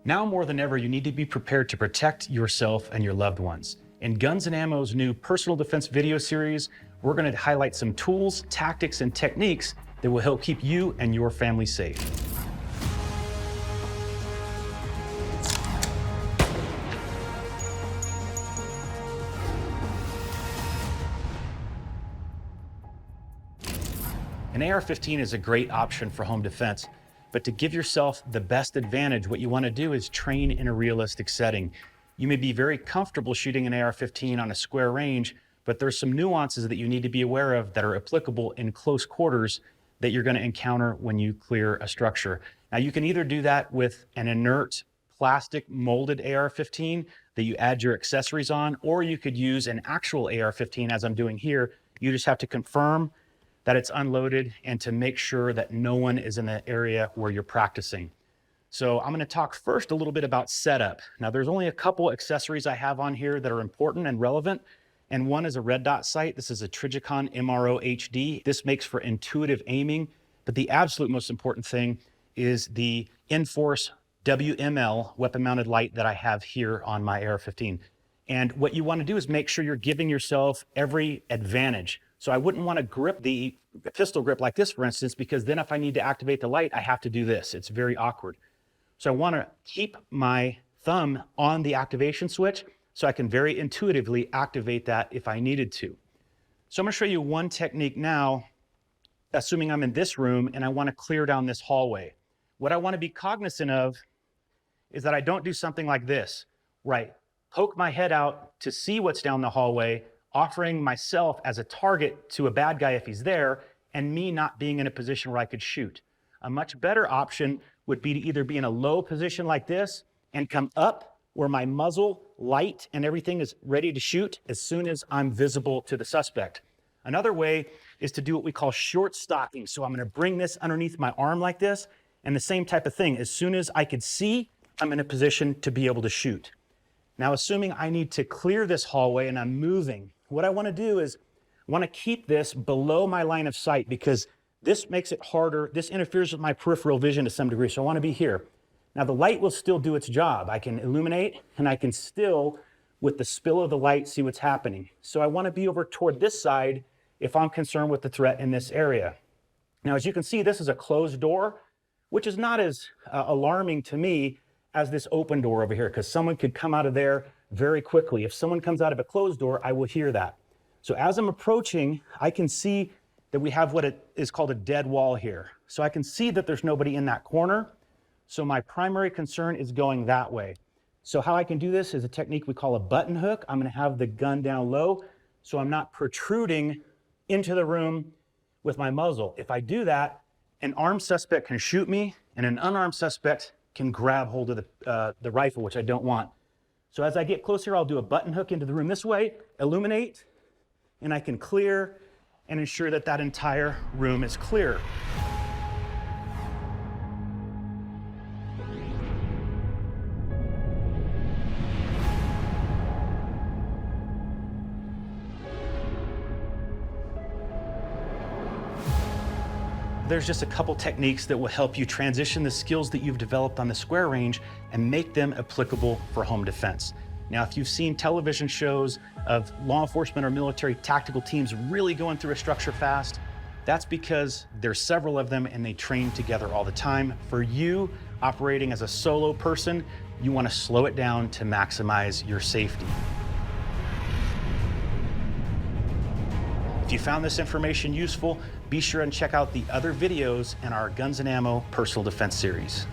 Now more than ever, you need to be prepared to protect yourself and your loved ones. In Guns and Ammo's new personal defense video series, we're going to highlight some tools, tactics, and techniques that will help keep you and your family safe. An AR-15 is a great option for home defense, but to give yourself the best advantage, what you want to do is train in a realistic setting. You may be very comfortable shooting an AR-15 on a square range, but there's some nuances that you need to be aware of that are applicable in close quarters that you're going to encounter when you clear a structure. Now, you can either do that with an inert plastic molded AR-15 that you add your accessories on, or you could use an actual AR-15 as I'm doing here. You just have to confirm that it's unloaded and to make sure that no one is in the area where you're practicing. So I'm gonna talk first a little bit about setup. Now there's only a couple accessories I have on here that are important and relevant, and one is a red dot sight. This is a Trijicon MRO HD. This makes for intuitive aiming, but the absolute most important thing is the Inforce WML weapon mounted light that I have here on my AR-15. And what you wanna do is make sure you're giving yourself every advantage. So I wouldn't want to grip the pistol grip like this, for instance, because then if I need to activate the light, I have to do this. It's very awkward. So I want to keep my thumb on the activation switch so I can very intuitively activate that if I needed to. So I'm going to show you one technique now, assuming I'm in this room and I want to clear down this hallway. What I want to be cognizant of is that I don't do something like this, right? Poke my head out to see what's down the hallway, offering myself as a target to a bad guy if he's there, and me not being in a position where I could shoot. A much better option would be to either be in a low position like this and come up where my muzzle, light, and everything is ready to shoot as soon as I'm visible to the suspect. Another way is to do what we call short stocking. So I'm gonna bring this underneath my arm like this, and the same type of thing. As soon as I could see, I'm in a position to be able to shoot. Now, assuming I need to clear this hallway and I'm moving, what I want to do is I want to keep this below my line of sight because this makes it harder. This interferes with my peripheral vision to some degree, so I want to be here. Now, the light will still do its job. I can illuminate, and I can still, with the spill of the light, see what's happening. So I want to be over toward this side if I'm concerned with the threat in this area. Now, as you can see, this is a closed door, which is not as alarming to me as this open door over here, because someone could come out of there very quickly. If someone comes out of a closed door, I will hear that. So as I'm approaching, I can see that we have what is called a dead wall here. So I can see that there's nobody in that corner. So my primary concern is going that way. So how I can do this is a technique we call a button hook. I'm gonna have the gun down low, so I'm not protruding into the room with my muzzle. If I do that, an armed suspect can shoot me, and an unarmed suspect can grab hold of the rifle, which I don't want. So as I get closer, I'll do a button hook into the room this way, illuminate, and I can clear and ensure that that entire room is clear. There's just a couple techniques that will help you transition the skills that you've developed on the square range and make them applicable for home defense. Now, if you've seen television shows of law enforcement or military tactical teams really going through a structure fast, that's because there's several of them and they train together all the time. For you, operating as a solo person, you want to slow it down to maximize your safety. If you found this information useful, be sure and check out the other videos in our Guns and Ammo Personal Defense series.